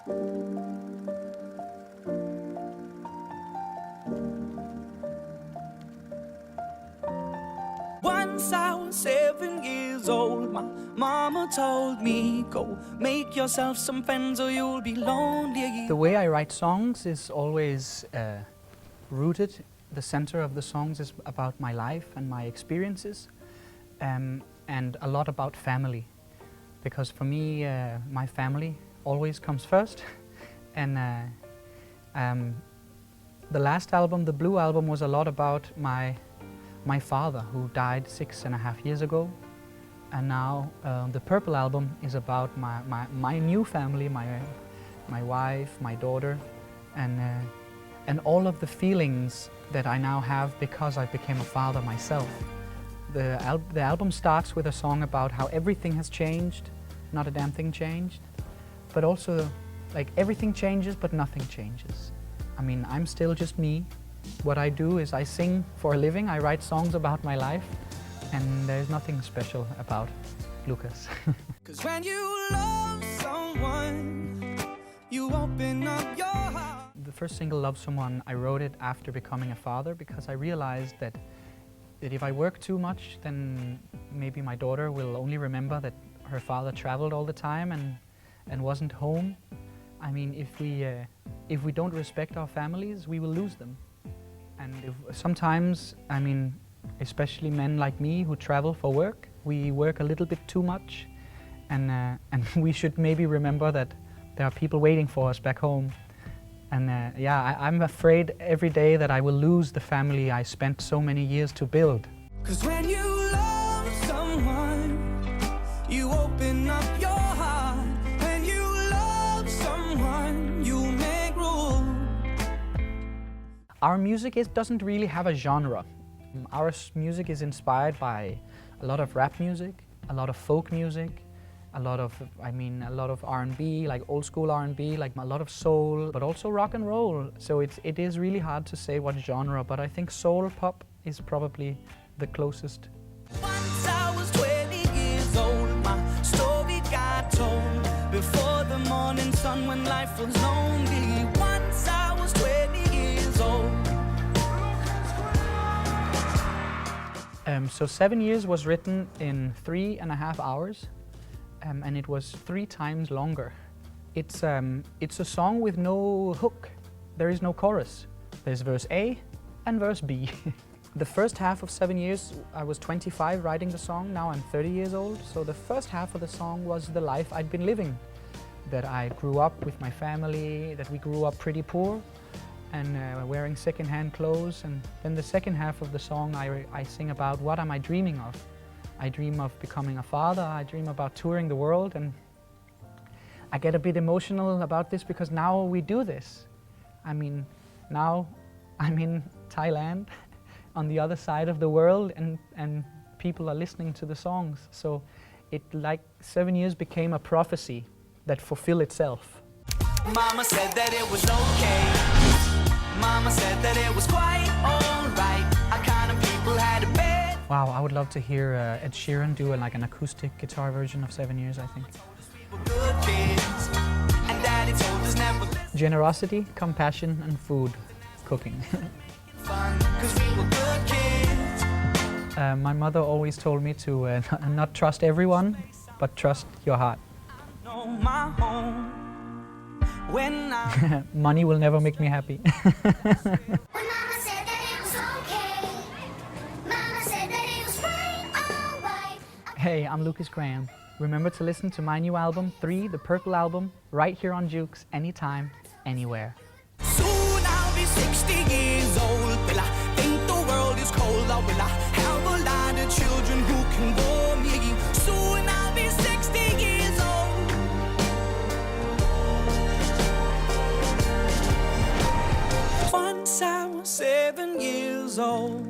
Once I was 7 years old, my mama told me, go make yourself some friends or you'll be lonely. The way I write songs is always rooted. The center of the songs is about my life and my experiences, and a lot about family. Because for me, my family always comes first. And the last album, the Blue album, was a lot about my father, who died 6.5 years ago. And now the Purple album is about my new family, my wife, my daughter, and all of the feelings that I now have because I became a father myself. The album starts with a song about how everything has changed, not a damn thing changed, but also like everything changes but nothing changes. I mean, I'm still just me. What I do is I sing for a living, I write songs about my life, and there's nothing special about Lukas. 'Cause when you love someone, you open up your heart. The first single, Love Someone, I wrote it after becoming a father because I realized that if I work too much, then maybe my daughter will only remember that her father traveled all the time and wasn't home. I mean, if we don't respect our families, we will lose them. And sometimes, I mean, especially men like me who travel for work, we work a little bit too much, and we should maybe remember that there are people waiting for us back home. And yeah, I'm afraid every day that I will lose the family I spent so many years to build. 'Cause when you love someone, you open up your heart. When you love someone, you make room. Our music doesn't really have a genre. Our music is inspired by a lot of rap music, a lot of folk music, a lot of R&B, like old school R&B, like a lot of soul, but also rock and roll. So it is really hard to say what genre, but I think soul pop is probably the closest. Once I was 20 years old, my story got told before the morning sun when life was lonely. Once I was 20 years old. So 7 Years was written in 3.5 hours. And it was 3 times longer. It's a song with no hook. There is no chorus. There's verse A and verse B. The first half of 7 Years, I was 25 writing the song. Now I'm 30 years old. So the first half of the song was the life I'd been living. That I grew up with my family, that we grew up pretty poor and wearing second-hand clothes. And then the second half of the song, I sing about what am I dreaming of. I dream of becoming a father, I dream about touring the world, and I get a bit emotional about this because now we do this. I mean, now I'm in Thailand, on the other side of the world, and people are listening to the songs. So it, like 7 years, became a prophecy that fulfilled itself. Mama said that it was okay. Mama said that it was quite alright. Our kind of people had a bed. Wow, I would love to hear Ed Sheeran do like an acoustic guitar version of 7 Years, I think. Generosity, compassion, and food, cooking. My mother always told me to not trust everyone, but trust your heart. Money will never make me happy. Hey, I'm Lukas Graham. Remember to listen to my new album, 3, the Purple album, right here on Jukes, anytime, anywhere. Soon I'll be 60 years old. Will I think the world is cold, or will I have a lot of children who can warm me? Soon I'll be 60 years old. Once I was 7 years old.